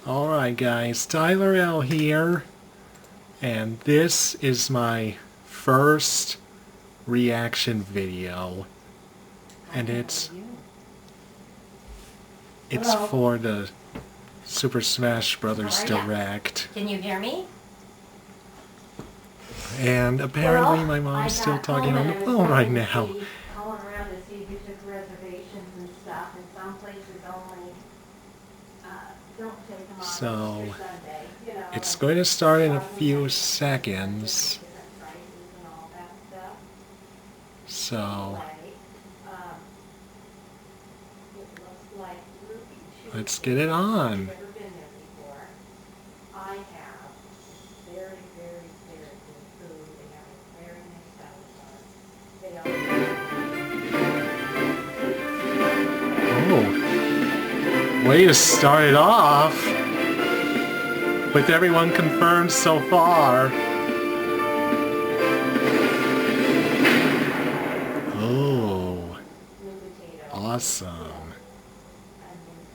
Alright guys, Tyler L here, and this is my first reaction video, and it's Hello? for the Super Smash Brothers How are ya? Direct, Can you hear me? and apparently Well, my mom's I still got talking home on the and I was phone right calling to now. calling around to see who took reservations and stuff, and some places only don't take them on So, Easter Sunday, it's and going to start in a probably few have seconds, different prices and all that stuff. so Anyway, it looks like Ruby Chew let's get it on. I've never been there before. I have. Very, very, very good food. They have a very nice salad bar. Oh, way to start it off with everyone confirmed so far. Oh, awesome.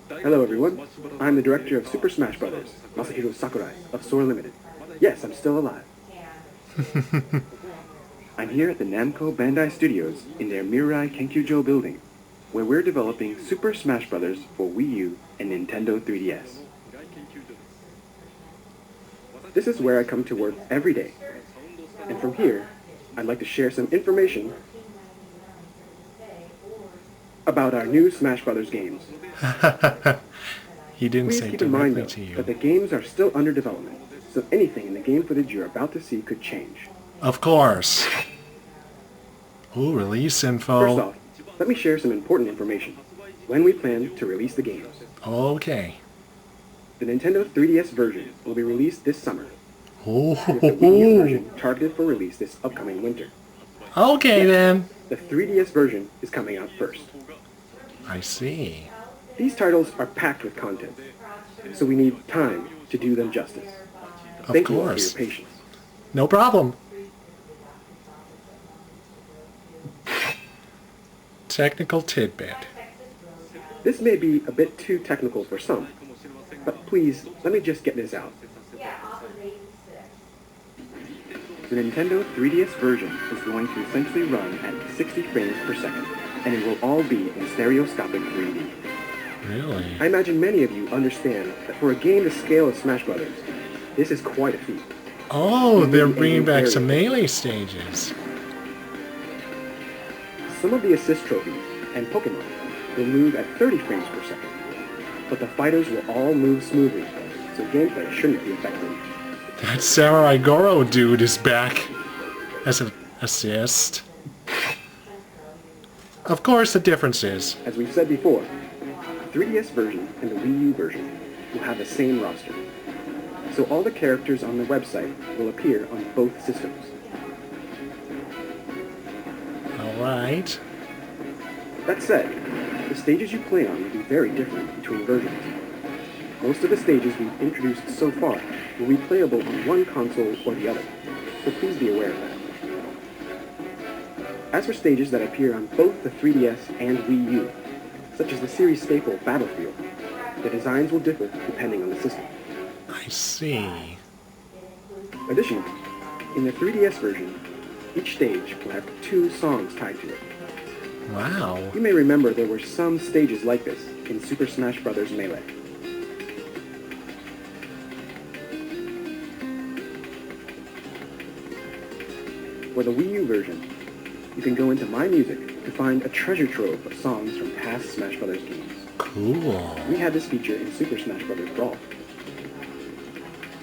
Hello everyone, I'm the director of Super Smash Brothers, Masahiro Sakurai of Sora Limited. Yes, I'm still alive. I'm here at the Namco Bandai Studios in their Mirai Kenkyujo building, where we're developing Super Smash Brothers for Wii U and Nintendo 3DS. This is where I come to work every day, and from here, I'd like to share some information about our new Smash Brothers games. He didn't Please say keep in mind, directly though, to that the you. games are still under development, so anything in the game footage you're about to see could change. Of course. Ooh, release First info. off, let me share some important information. When we plan to release the games. Okay. The Nintendo 3DS version will be released this summer, with the Wii U Oh, version targeted for release this upcoming winter. okay then. The 3DS version is coming out first. I see. These titles are packed with content, so we need time to do them justice. Of Thank you all for your course. patience. No problem. Technical tidbit. This may be a bit too technical for some, but please, let me just get this out. The Nintendo 3DS version is going to essentially run at 60 frames per second, and it will all be in stereoscopic 3D. Really? I imagine many of you understand that for a game the scale of Smash Brothers, this is quite a feat. Oh, they're bringing back some melee stages. Some of the assist trophies and Pokemon will move at 30 frames per second, but the fighters will all move smoothly, so gameplay shouldn't be affected. That Samurai Goro dude is back as an assist. Of course, the difference is. As we've said before, the 3DS version and the Wii U version will have the same roster, so all the characters on the website will appear on both systems. Alright. That said, the stages you play on will be very different between versions. Most of the stages we've introduced so far will be playable on one console or the other, so please be aware of that. As for stages that appear on both the 3DS and Wii U, such as the series staple Battlefield, the designs will differ depending on the system. I see. Additionally, in the 3DS version, each stage will have 2 songs tied to it. Wow. You may remember there were some stages like this in Super Smash Bros. Melee. For the Wii U version, you can go into My Music to find a treasure trove of songs from past Smash Bros. Games. Cool. We had this feature in Super Smash Bros. Brawl.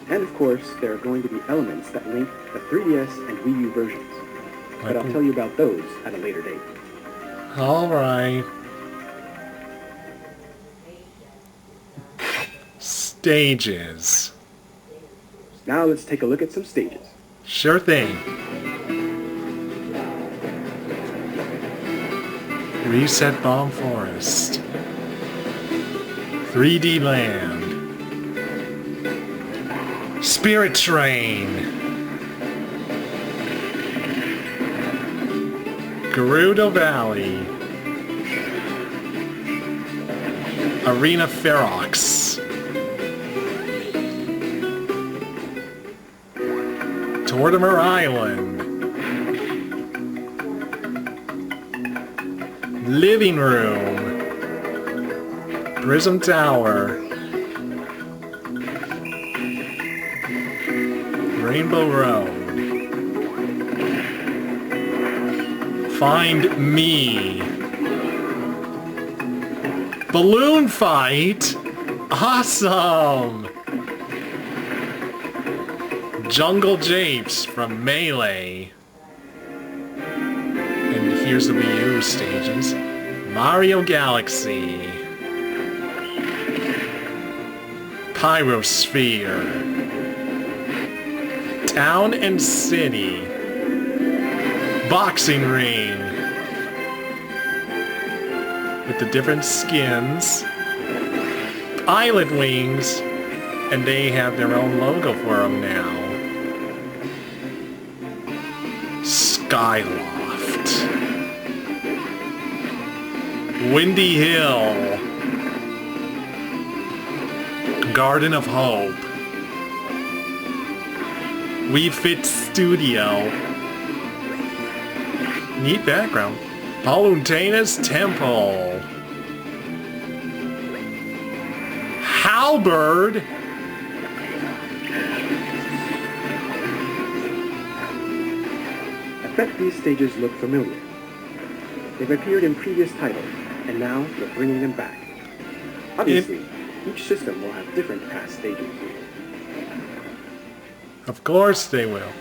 And of course, there are going to be elements that link the 3DS and Wii U versions, but I'll tell you about those at a later date. Alright. Stages. Now let's take a look at some stages. Sure thing. Reset Bomb Forest. 3D Land. Spirit Train. Gerudo Valley. Arena Ferox. Tortimer Island. Living room. Prism Tower. Rainbow Road. Find me. Balloon fight? Awesome! Jungle Japes from Melee. And here's the Wii U stages. Mario Galaxy. Pyrosphere. Town and City. Boxing ring. With the different skins. Pilot wings. And they have their own logo for them now. Skyloft. Windy Hill. Garden of Hope. We Fit Studio. Neat background. Palutena's Temple. Halberd. I bet these stages look familiar. They've appeared in previous titles, and now we're bringing them back. Obviously, each system will have different past stages. Of course they will.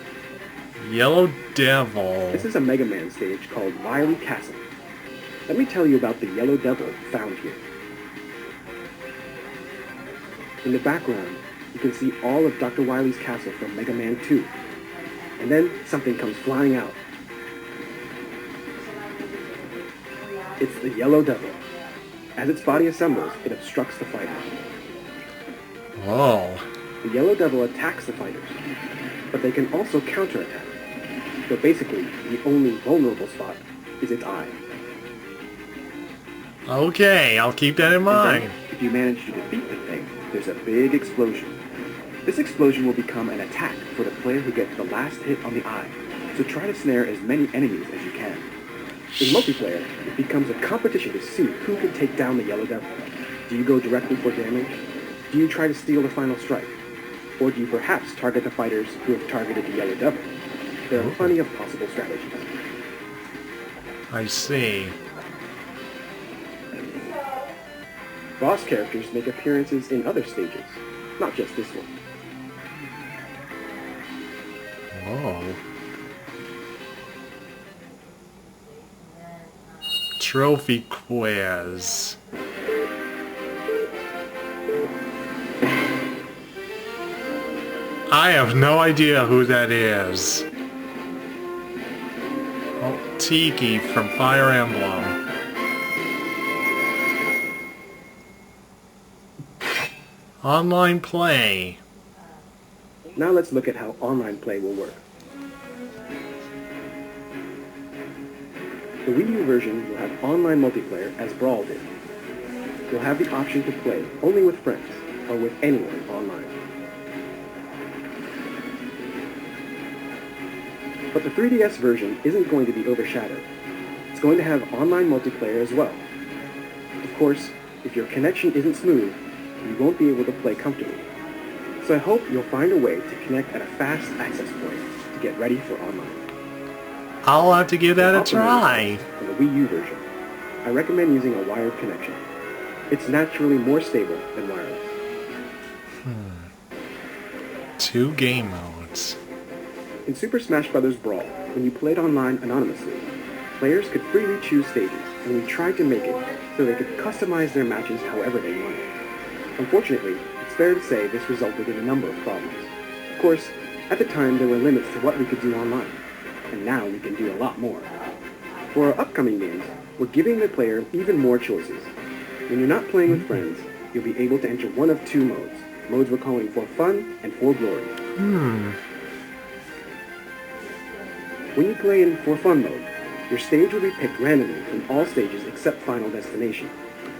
Yellow Devil. This is a Mega Man stage called Wily Castle. Let me tell you about the Yellow Devil found here. In the background, you can see all of Dr. Wily's castle from Mega Man 2. And then something comes flying out. It's the Yellow Devil. As its body assembles, it obstructs the fighter. Oh. The Yellow Devil attacks the fighters, but they can also counterattack. So basically, the only vulnerable spot is its eye. Okay, I'll keep that in mind. And then, if you manage to defeat the thing, there's a big explosion. This explosion will become an attack for the player who gets the last hit on the eye, so try to snare as many enemies as you can. In multiplayer, it becomes a competition to see who can take down the Yellow Devil. Do you go directly for damage? Do you try to steal the final strike? Or do you perhaps target the fighters who have targeted the Yellow Devil? There are plenty of possible strategies. I see. Boss characters make appearances in other stages, not just this one. Whoa. Trophy quiz. I have no idea who that is. Oh, Tiki from Fire Emblem. Online play. Now let's look at how online play will work. The Wii U version will have online multiplayer as Brawl did. You'll have the option to play only with friends or with anyone online. But the 3DS version isn't going to be overshadowed. It's going to have online multiplayer as well. Of course, if your connection isn't smooth, you won't be able to play comfortably. So I hope you'll find a way to connect at a fast access point to get ready for online. I'll have to give that a try. On the Wii U version, I recommend using a wired connection. It's naturally more stable than wireless. 2 game modes. In Super Smash Bros. Brawl, when you played online anonymously, players could freely choose stages, and we tried to make it so they could customize their matches however they wanted. Unfortunately, it's fair to say this resulted in a number of problems. Of course, at the time there were limits to what we could do online, and now we can do a lot more. For our upcoming games, we're giving the player even more choices. When you're not playing with friends, you'll be able to enter one of 2 modes. Modes we're calling For Fun and For Glory. When you play in For Fun mode, your stage will be picked randomly from all stages except Final Destination,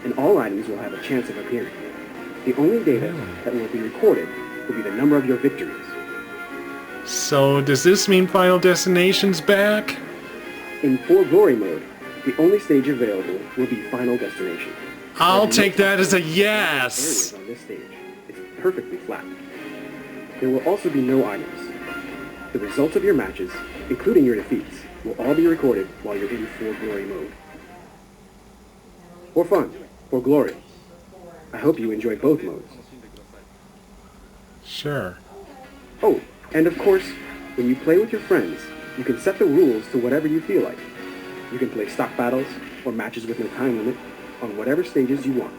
and all items will have a chance of appearing. The only data that will be recorded will be the number of your victories. So does this mean Final Destination's back? In For Glory mode, the only stage available will be Final Destination. I'll There are take no that as a areas yes! on this stage. It's perfectly flat. There will also be no items. The results of your matches, including your defeats, will all be recorded while you're in For Glory mode. For fun, for glory. I hope you enjoy both modes. Sure. Oh, and of course, when you play with your friends, you can set the rules to whatever you feel like. You can play stock battles or matches with no time limit on whatever stages you want.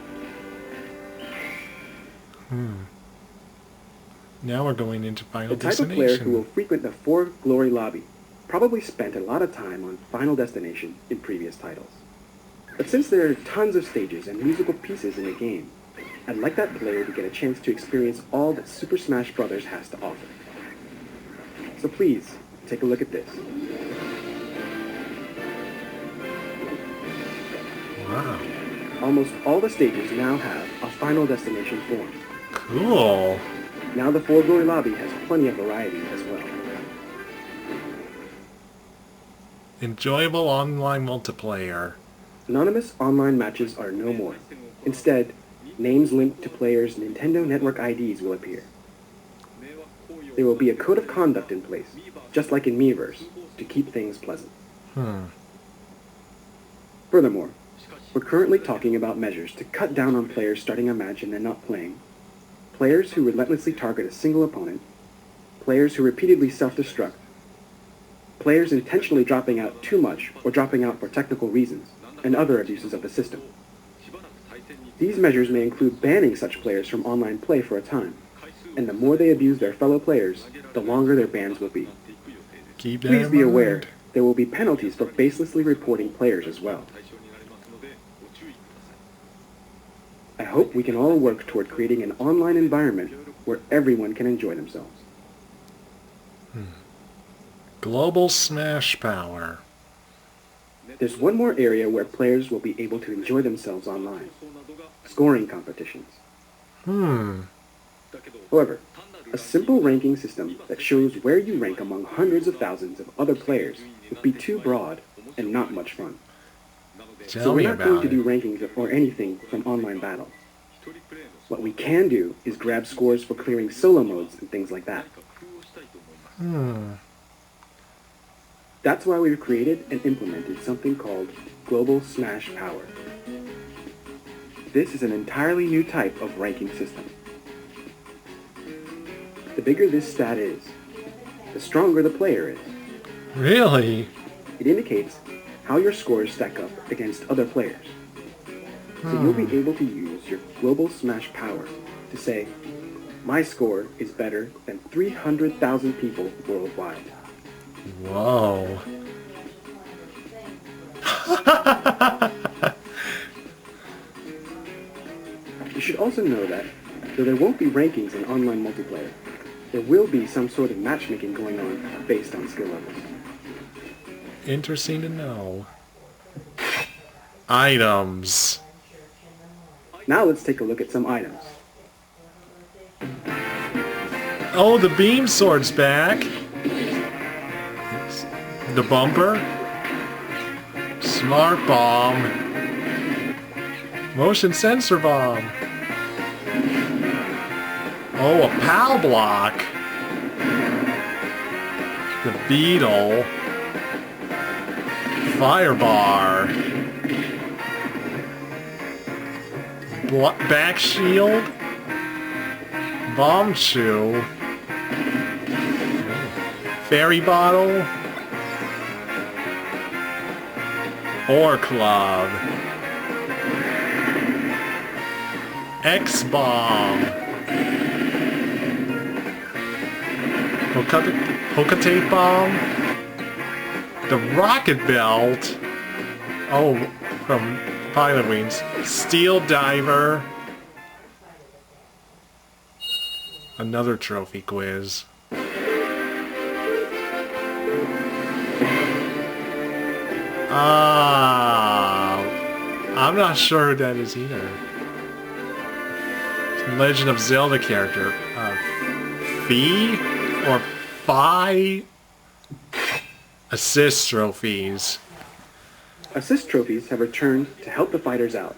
Now we're going into Final The type of player who will Destination. frequent the For Glory lobby probably spent a lot of time on Final Destination in previous titles. But since there are tons of stages and musical pieces in the game, I'd like that player to get a chance to experience all that Super Smash Bros. Has to offer. So please, take a look at this. Wow. Almost all the stages now have a Final Destination form. Cool. Now the For Glory lobby has plenty of variety as well. Enjoyable online multiplayer. Anonymous online matches are no more. Instead, names linked to players' Nintendo Network IDs will appear. There will be a code of conduct in place, just like in Miiverse, to keep things pleasant. Furthermore, we're currently talking about measures to cut down on players starting a match and then not playing, players who relentlessly target a single opponent, players who repeatedly self-destruct, players intentionally dropping out too much or dropping out for technical reasons, and other abuses of the system. These measures may include banning such players from online play for a time, and the more they abuse their fellow players, the longer their bans will be. Keep that Please in be mind. aware, there will be penalties for baselessly reporting players as well. I hope we can all work toward creating an online environment where everyone can enjoy themselves. Global Smash Power. There's one more area where players will be able to enjoy themselves online. Scoring competitions. However, a simple ranking system that shows where you rank among hundreds of thousands of other players would be too broad and not much fun. So Tell we're me not going about to do it. rankings or anything from online battle. What we can do is grab scores for clearing solo modes and things like that. That's why we've created and implemented something called Global Smash Power. This is an entirely new type of ranking system. The bigger this stat is, the stronger the player is. Really? It indicates how your scores stack up against other players. So you'll be able to use your Global Smash Power to say, my score is better than 300,000 people worldwide. Whoa. You should also know that, though there won't be rankings in online multiplayer, there will be some sort of matchmaking going on based on skill levels. Interesting to know. Items. Now let's take a look at some items. Oh, the beam sword's back. The bumper. Smart bomb. Motion sensor bomb. Oh, a PAL block. The beetle. Fire bar. Back shield. Bomb chew. Fairy bottle. Ore club. X-bomb. Hokate bomb. The rocket belt. Oh, from Pilot Wings. Steel diver. Another trophy quiz. I'm not sure who that is either. Legend of Zelda character. Fee? Or 5 assist trophies. Assist trophies have returned to help the fighters out.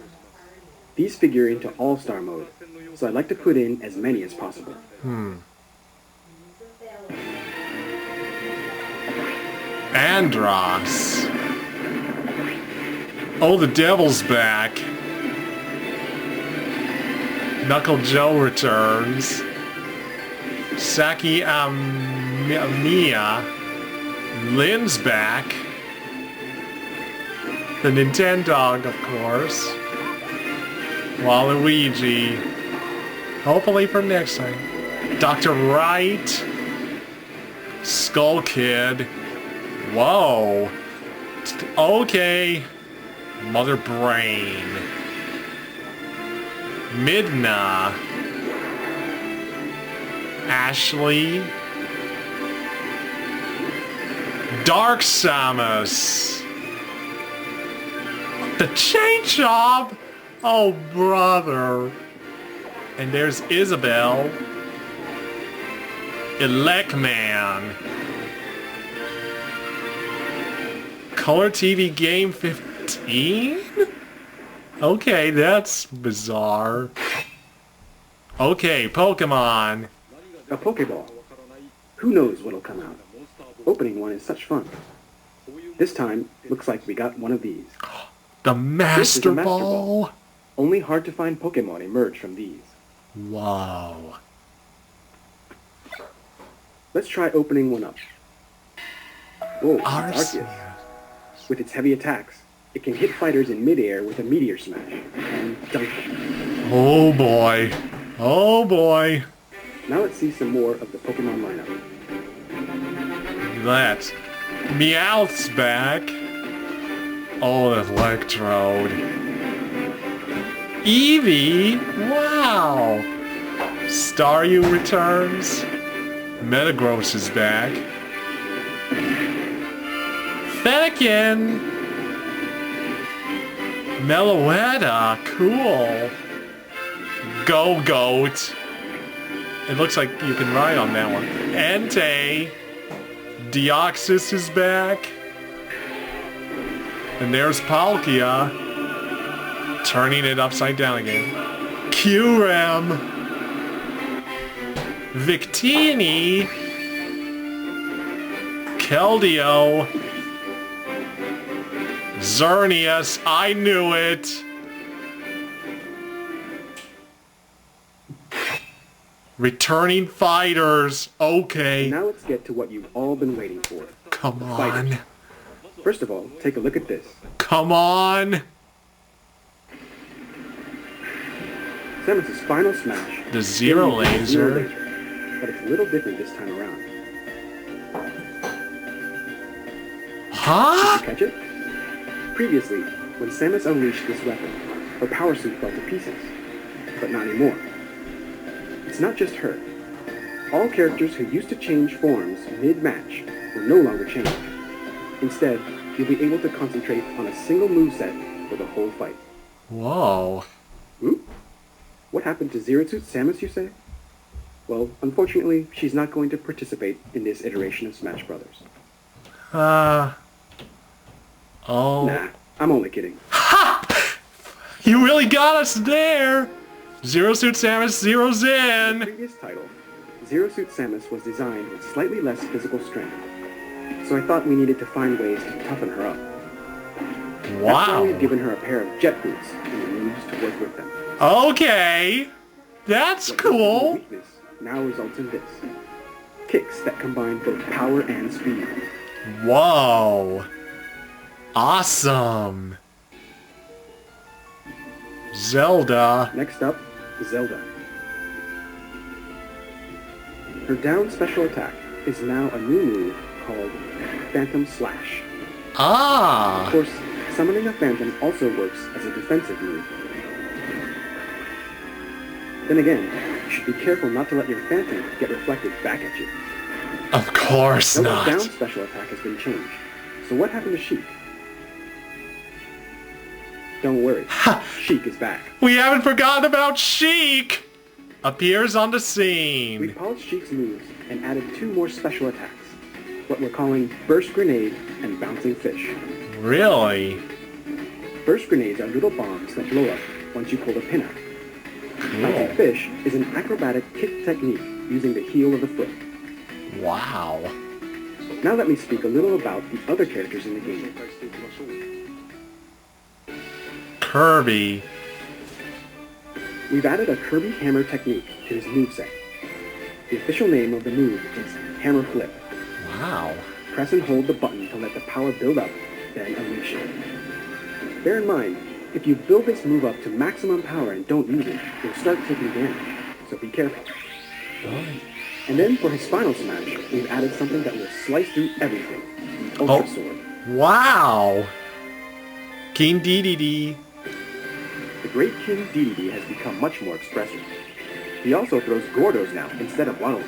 These figure into All-Star mode, so I'd like to put in as many as possible. Andros. Oh, the devil's back. Knuckle Joe returns. Saki Mia. Lynn's back. The Nintendo, of course. Waluigi. Hopefully for next time. Dr. Wright. Skull Kid. Whoa. Okay. Mother Brain. Midna. Ashley. Dark Samus. The Chain Chomp. Oh, brother. And there's Isabel. Elecman. Color TV Game 15? Okay, that's bizarre. Okay, Pokemon. A Pokeball. Who knows what'll come out? Opening one is such fun. This time, looks like we got one of these. The This is a Master Master Ball. Only hard to find Pokemon emerge from these. Wow. Let's try opening one up. Whoa, Arceus. Arceus. With its heavy attacks, it can hit fighters in midair with a meteor smash and dunk them. Oh boy. Oh boy. Now let's see some more of the Pokemon lineup. That. Meowth's back. Oh, Electrode. Eevee? Wow. Staryu returns. Metagross is back. Fennekin. Meloetta. Cool. Go-Goat. It looks like you can ride on that one. Entei. Deoxys is back. And there's Palkia. Turning it upside down again. Kyurem. Victini. Keldeo. Xerneas. I knew it. Returning fighters. Okay. Now let's get to what you've all been waiting for. Come Fighters. on. First of all, take a look at this. Come on. Samus's final smash. The Zero is the Zero Laser. But it's a little different this time around. Huh? Did you catch it? Previously, when Samus unleashed this weapon, her power suit fell to pieces. But not anymore. It's not just her. All characters who used to change forms mid-match will no longer change. Instead, you'll be able to concentrate on a single moveset for the whole fight. Whoa. What happened to Zero Suit Samus, you say? Well, unfortunately, she's not going to participate in this iteration of Smash Brothers. Oh. Nah, I'm only kidding. Ha! You really got us there! Zero Suit Samus zeroes The in! previous title, Zero Suit Samus was designed with slightly less physical strength. So I thought we needed to find ways to toughen her up. That's why we've Wow. given her a pair of jet boots and the moves to work with them. Okay. That's What used to be a cool. weakness now results in this. Kicks that combine both power and speed. Whoa. Awesome. Zelda. Next up, Zelda. Her down special attack is now a new move called Phantom Slash. Of Ah. course, summoning a Phantom also works as a defensive move. Then again, you should be careful not to let your Phantom get reflected back at you. Of course Zelda's down not. special attack has been changed. So what happened to Sheik? Don't worry, Ha! Sheik is back. We haven't forgotten about Sheik. appears on the We've scene. polished Sheik's moves and added 2 more special attacks. What we're calling Burst Grenade and Bouncing Fish. Really? Burst Grenades are little bombs that blow up once you pull a pin out. Bouncing Cool. Fish is an acrobatic kick technique using the heel of the foot. Wow. Now let me speak a little about the other characters in the game. Kirby. We've added a Kirby Hammer technique to his moveset. The official name of the move is Hammer Flip. Wow. Press and hold the button to let the power build up, then unleash it. Bear in mind, if you build this move up to maximum power and don't use it, you'll start taking damage, so be careful. And then for his final smash, we've added something that will slice through everything, the Ultra Sword. Wow. King Dedede. The Great King Dedede has become much more expressive. He also throws Gordos now instead of Waddle.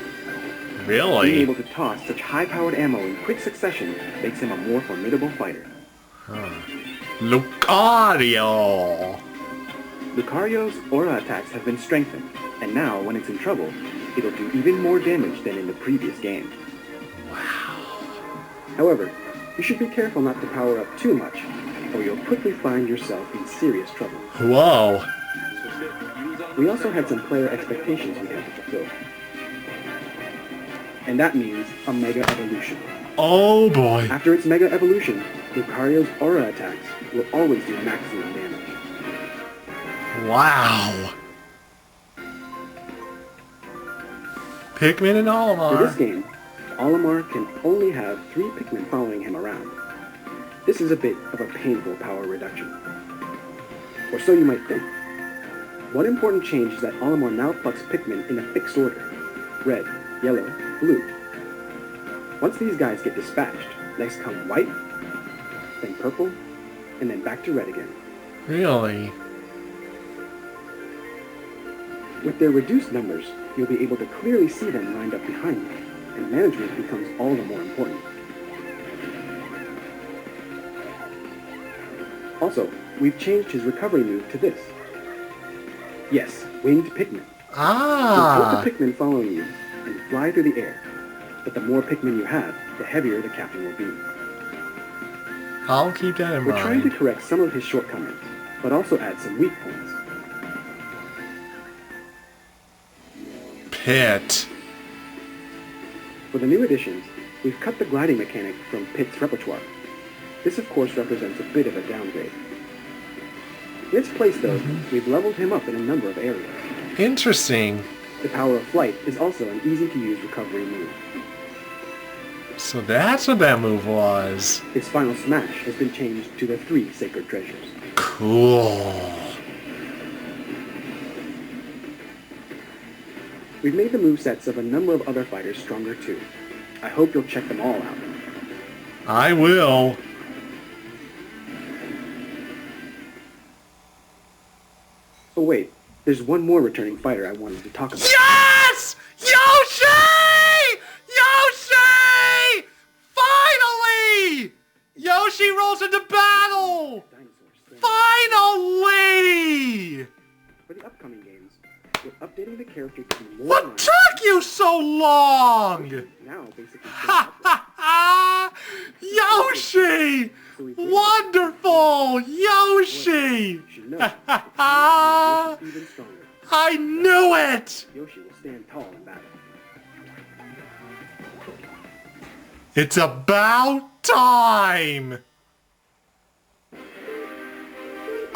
Being Really? able to toss such high-powered ammo in quick succession makes him a more formidable fighter. Lucario. Lucario's aura attacks have been strengthened, and now when it's in trouble, it'll do even more damage than in the previous game. Wow. However, you should be careful not to power up too much, or you'll quickly find yourself in serious trouble. Whoa. We also had some player expectations we had to fulfill. And that means a Mega Evolution. Oh boy. After its Mega Evolution, Lucario's aura attacks will always do maximum damage. Wow. Pikmin and For this Olimar. game, Olimar can only have 3 Pikmin following him around. This is a bit of a painful power reduction. Or so you might think. One important change is that Olimar now plucks Pikmin in a fixed order. Red, yellow, blue. Once these guys get dispatched, next come white, then purple, and then back to red again. Really? With their reduced numbers, you'll be able to clearly see them lined up behind you, and management becomes all the more important. Also, we've changed his recovery move to this. Yes, winged Pikmin. You'll Ah. put the Pikmin following you and fly through the air. But the more Pikmin you have, the heavier the captain will be. I'll keep that in We're trying to mind. correct some of his shortcomings, but also add some weak points. Pit. For the new additions, we've cut the gliding mechanic from Pit's repertoire. This of course represents a bit of a downgrade. In its place though, we've leveled him up in a number of areas. Interesting. The power of flight is also an easy-to-use recovery move. So that's what that move was. His final smash has been changed to the 3 sacred treasures. Cool. We've made the movesets of a number of other fighters stronger too. I hope you'll check them all out. I will. Oh wait, there's one more returning fighter I wanted to talk about. Yes! Yoshi! Yoshi! Finally! Yoshi rolls into battle! Dinosaurs. Finally! For the upcoming games, we're updating the character to be more What aligned. took you so long? Now basically Ha ha ha! Yoshi! Wonderful! Yoshi! you should know that Yoshi is even stronger. I knew it! Yoshi will stand tall in battle. It's about time!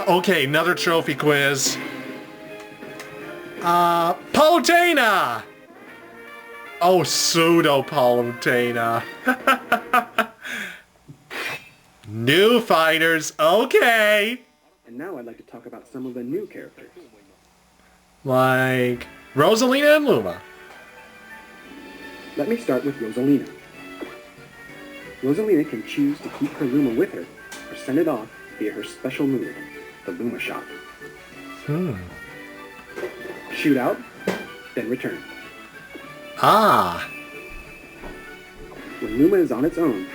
Okay, another trophy quiz. Palutena! Oh, pseudo Palutena. New fighters, okay. And now I'd like to talk about some of the new characters. Like Rosalina and Luma. Let me start with Rosalina. Rosalina can choose to keep her Luma with her, or send it off via her special move, the Luma Shot. Shoot out, then return. Ah, When Luma is on its own,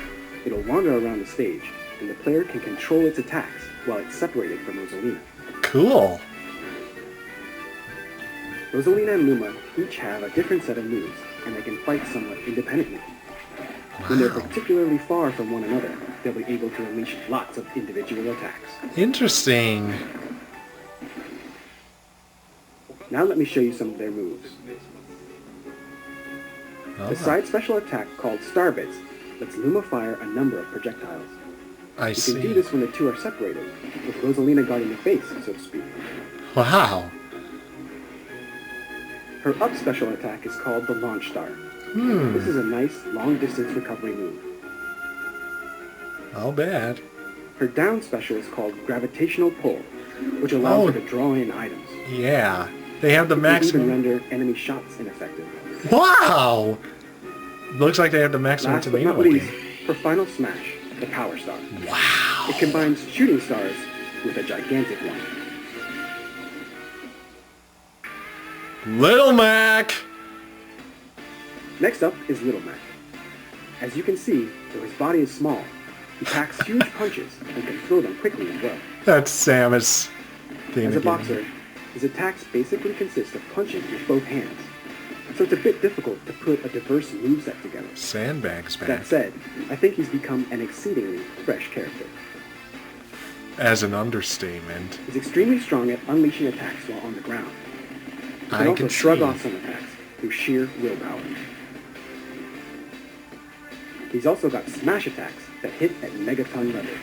it'll wander around the stage, and the player can control its attacks while it's separated from Rosalina. cool. Rosalina and Luma each have a different set of moves, and they can fight somewhat independently. When they're Wow. particularly far from one another, they'll be able to unleash lots of individual attacks. Interesting. Now let me show you some of their moves. The side special attack called Star Bits lets Luma fire a number of projectiles. I You can do see. this when the two are separated, with Rosalina guarding the base, so to speak. Wow. Her up special attack is called the Launch Star. This is a nice, long-distance recovery move. Not bad. Her down special is called Gravitational Pull, which allows Oh. her to draw in items. Yeah. They have the It can even maximum. render enemy shots ineffective. Wow! Looks like they have the maximum Last but tomato not least, looking. her final smash, the Power Star. Wow. It combines shooting stars with a gigantic one. Little Mac! Next up is Little Mac. As you can see, though his body is small, he packs huge punches and can throw them quickly as well. That's Samus. thing As a again. boxer, his attacks basically consist of punching with both hands, so it's a bit difficult to put a diverse moveset together. Sandbags back. That said, I think he's become an exceedingly fresh character. As an understatement. He's extremely strong at unleashing attacks while on the ground. He can I also can shrug see. off some attacks through sheer willpower. He's also got smash attacks that hit at megaton levels,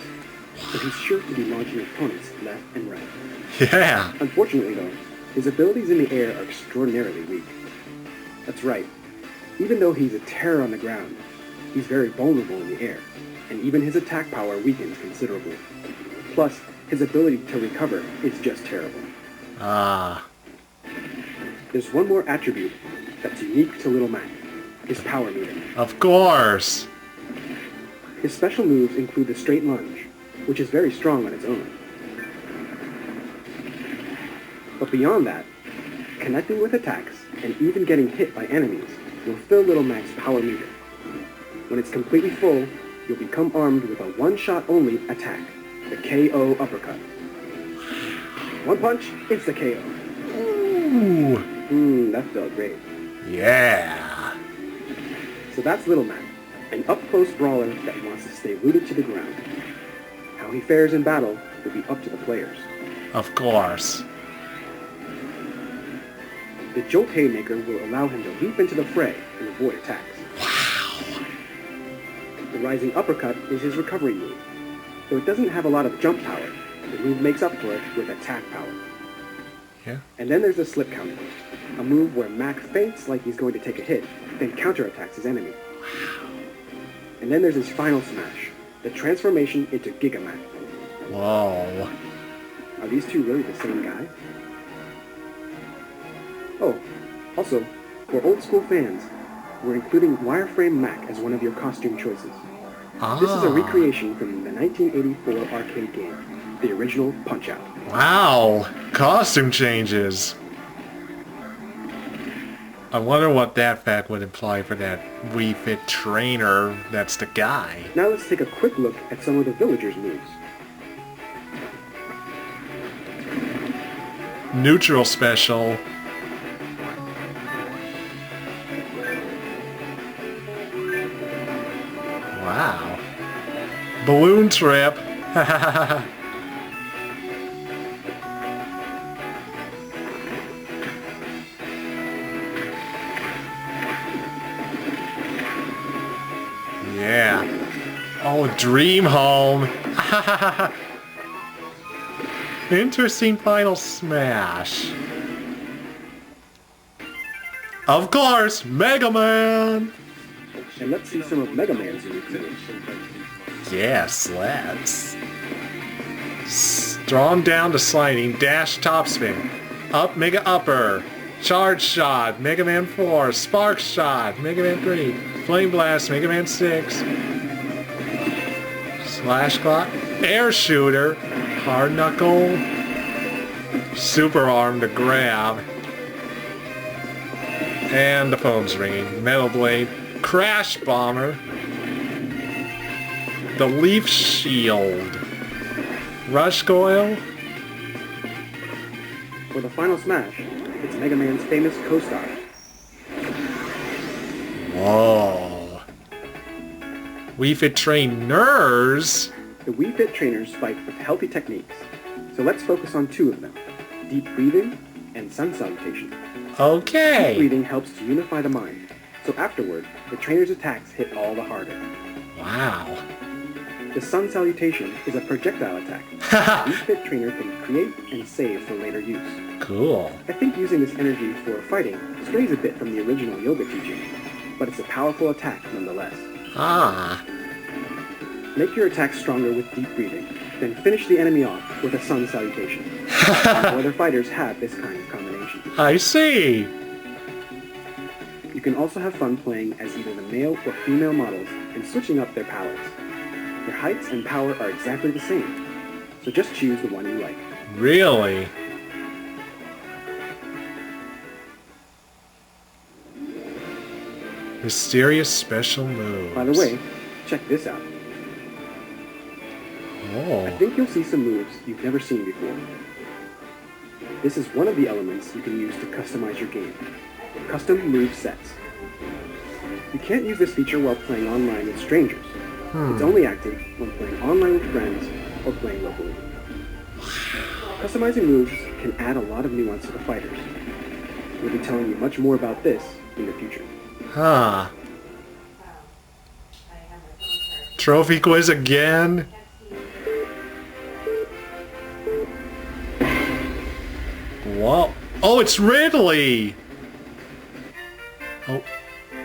so he's sure to be launching opponents left and right. Yeah. Unfortunately though, his abilities in the air are extraordinarily weak. That's right, even though he's a terror on the ground, he's very vulnerable in the air, and even his attack power weakens considerably. Plus, his ability to recover is just terrible. Ah. There's one more attribute that's unique to Little Mac, his power meter. Of course. His special moves include the straight lunge, which is very strong on its own. But beyond that, connecting with attacks and even getting hit by enemies will fill Little Mac's power meter. When it's completely full, you'll become armed with a one-shot only attack, the KO uppercut. One punch, insta-KO. Ooh. That felt great. Yeah. So that's Little Mac, an up-close brawler that wants to stay rooted to the ground. How he fares in battle will be up to the players. Of course. The Jolt Haymaker will allow him to leap into the fray and avoid attacks. Wow. The Rising Uppercut is his recovery move. Though it doesn't have a lot of jump power, the move makes up for it with attack power. Yeah. And then there's the Slip Counter, a move where Mac feints like he's going to take a hit, then counterattacks his enemy. And then there's his final smash, the transformation into Giga Mac. Whoa. Are these two really the same guy? Oh, also, for old school fans, we're including Wireframe Mac as one of your costume choices. Ah. This is a recreation from the 1984 arcade game, the original Punch-Out. Wow. Costume changes. I wonder what that fact would imply for that Wii Fit trainer that's the guy. Now let's take a quick look at some of the villagers' moves. Neutral special. Wow. Balloon trip. Yeah. Oh, Dream Home. Interesting final smash. Of course, Mega Man. And let's see some of Mega Man's moves. Yes, let's. Drawn down to sliding, dash topspin, up Mega Upper, Charge Shot, Mega Man 4, Spark Shot, Mega Man 3, Flame Blast, Mega Man 6, Slash Clock, Air Shooter, Hard Knuckle, Super Arm to grab, and the phone's ringing, Metal Blade, Crash Bomber, the Leaf Shield, Rush Coil. For the final smash, It's Mega Man's famous co-star. Whoa. Wii Fit trainers? The Wii Fit trainers fight with healthy techniques, so let's focus on two of them, deep breathing and sun salutation. Okay. Deep breathing helps to unify the mind, so afterward, the trainer's attacks hit all the harder. Wow. The sun salutation is a projectile attack. The Wii Fit trainer can create and save for later use. Cool. I think using this energy for fighting strays a bit from the original yoga teaching, but it's a powerful attack nonetheless. Ah. Make your attack stronger with deep breathing, then finish the enemy off with a sun salutation. No other fighters have this kind of combination. I see. You can also have fun playing as either the male or female models and switching up their powers. Their heights and power are exactly the same, so just choose the one you like. Really? Mysterious special moves. By the way, check this out. I Oh. think you'll see some moves you've never seen before. This is one of the elements you can use to customize your game. Custom move sets. You can't use this feature while playing online with strangers. It's only active when playing online with friends or playing locally. Customizing moves can add a lot of nuance to the fighters. We'll be telling you much more about this in the future. Huh. I have my phone charged. Trophy quiz again? Whoa. Oh, it's Ridley! Oh,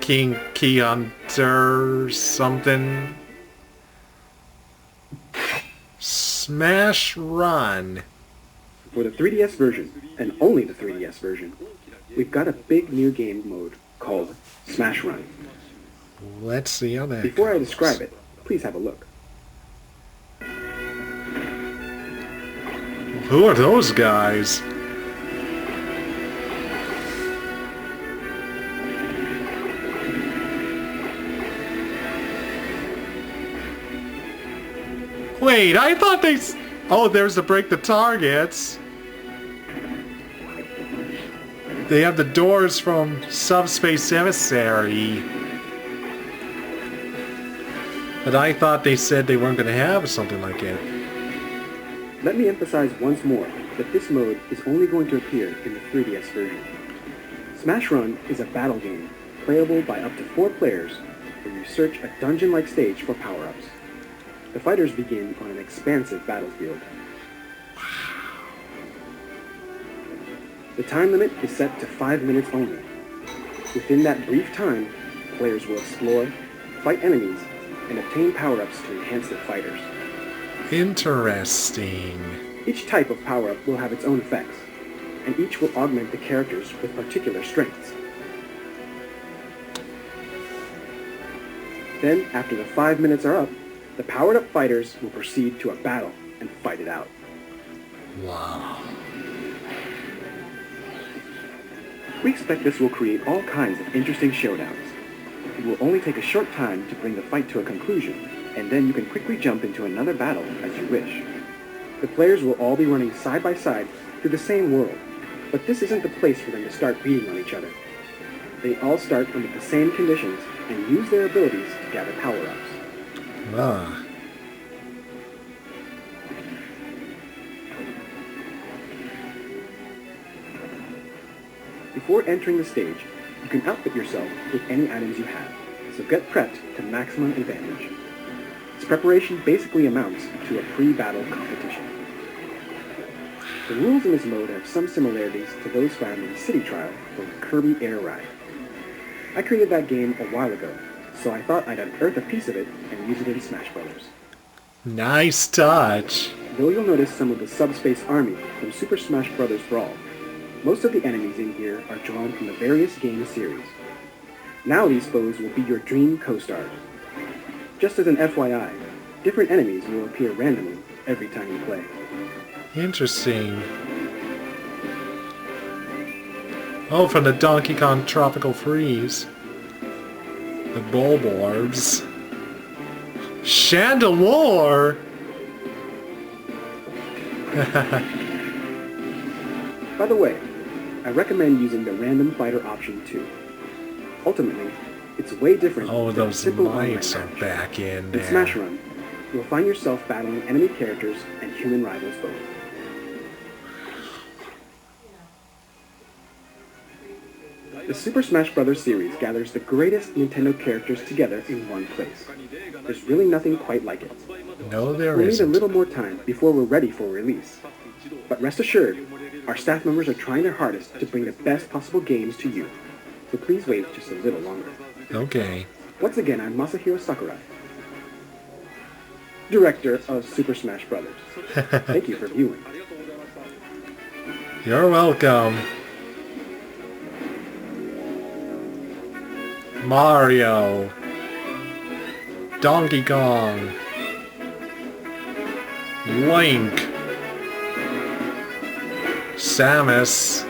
King Keonter something. Smash Run. For the 3DS version, and only the 3DS version, we've got a big new game mode called Smash Run. Let's see how that Before I goes. describe it, please have a look. Who are those guys? Wait, I thought they... Oh, there's to break the targets. They have the doors from Subspace Emissary. But I thought they said they weren't going to have something like it. Let me emphasize once more that this mode is only going to appear in the 3DS version. Smash Run is a battle game, playable by up to 4 players, where you search a dungeon-like stage for power-ups. The fighters begin on an expansive battlefield. The time limit is set to 5 minutes only. Within that brief time, players will explore, fight enemies, and obtain power-ups to enhance their fighters. Interesting. Each type of power-up will have its own effects, and each will augment the characters with particular strengths. Then, after the 5 minutes are up, the powered-up fighters will proceed to a battle and fight it out. Wow. We expect this will create all kinds of interesting showdowns. It will only take a short time to bring the fight to a conclusion, and then you can quickly jump into another battle as you wish. The players will all be running side by side through the same world, but this isn't the place for them to start beating on each other. They all start under the same conditions and use their abilities to gather power-ups. Ah. Before entering the stage, you can outfit yourself with any items you have, so get prepped to maximum advantage. This preparation basically amounts to a pre-battle competition. The rules in this mode have some similarities to those found in City Trial from Kirby Air Ride. I created that game a while ago, so I thought I'd unearth a piece of it and use it in Smash Brothers. Nice touch. Though you'll notice some of the Subspace Army from Super Smash Bros. Brawl, most of the enemies in here are drawn from the various game series. Now these foes will be your dream co-stars. Just as an FYI, different enemies will appear randomly every time you play. Interesting. Oh, from the Donkey Kong Tropical Freeze. The Bulborbs. Chandelure! By the way, I recommend using the random fighter option too. Ultimately, it's way different Oh, than a those simple online lights are match. back in In there. Smash Run, you'll find yourself battling enemy characters and human rivals both. The Super Smash Bros. Series gathers the greatest Nintendo characters together in one place. There's really nothing quite like it. No, there We'll need a isn't. little more time before we're ready for release. But rest assured, our staff members are trying their hardest to bring the best possible games to you. So please wait just a little longer. Okay. Once again, I'm Masahiro Sakurai, director of Super Smash Bros. Thank you for viewing. You're welcome. Mario. Donkey Kong. Link. Samus.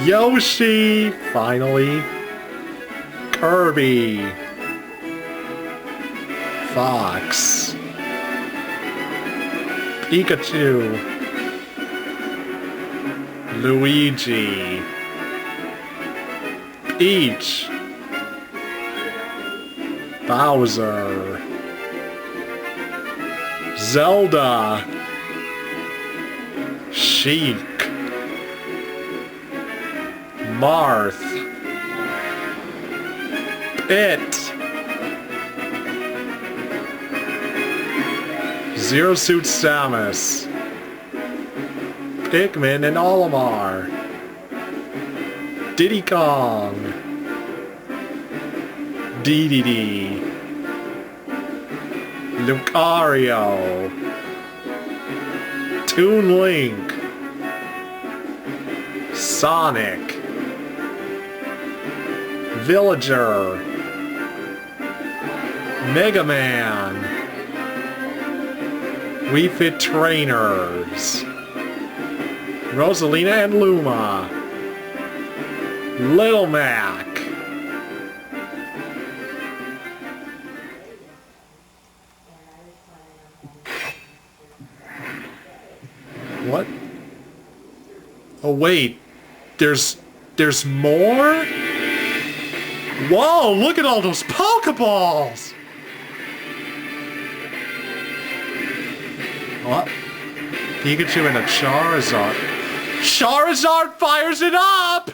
Yoshi, finally. Kirby. Fox. Pikachu. Luigi. Peach. Bowser. Zelda. Sheik. Marth. Pit. Zero Suit Samus. Pikmin and Olimar. Diddy Kong. DDD. Lucario. Toon Link. Sonic. Villager. Mega Man. Wii Fit Trainers. Rosalina and Luma. Little Mac. What? Oh wait, there's more? Whoa, look at all those Pokeballs! What? Pikachu and a Charizard. Charizard fires it up!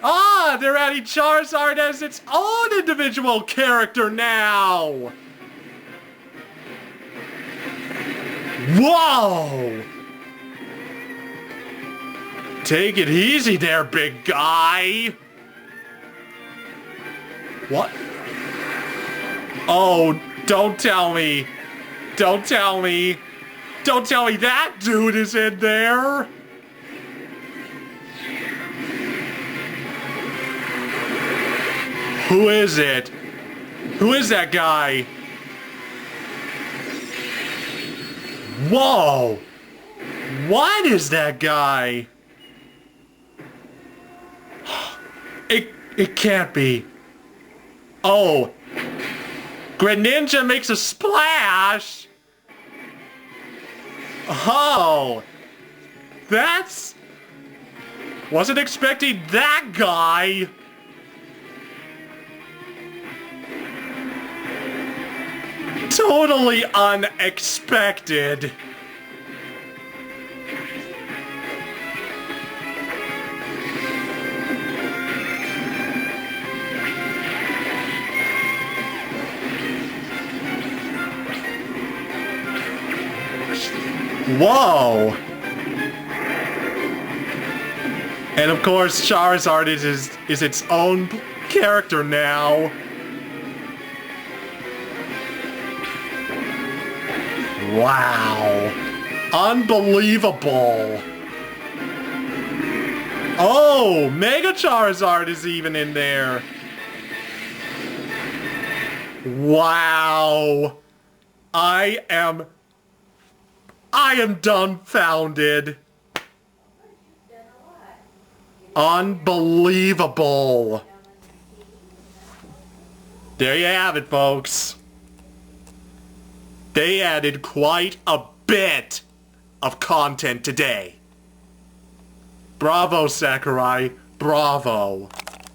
Ah, they're adding Charizard as its own individual character now! Whoa! Take it easy there, big guy! What? Oh, don't tell me. Don't tell me. Don't tell me that dude is in there! Who is it? Who is that guy? Whoa! What is that guy? It can't be. Oh. Greninja makes a splash? Oh. That's... Wasn't expecting that guy. Totally unexpected. Whoa! And of course, Charizard is its own character now. Wow. Unbelievable. Oh, Mega Charizard is even in there. Wow. I am dumbfounded. Unbelievable. There you have it, folks. They added quite a bit of content today. Bravo, Sakurai. Bravo.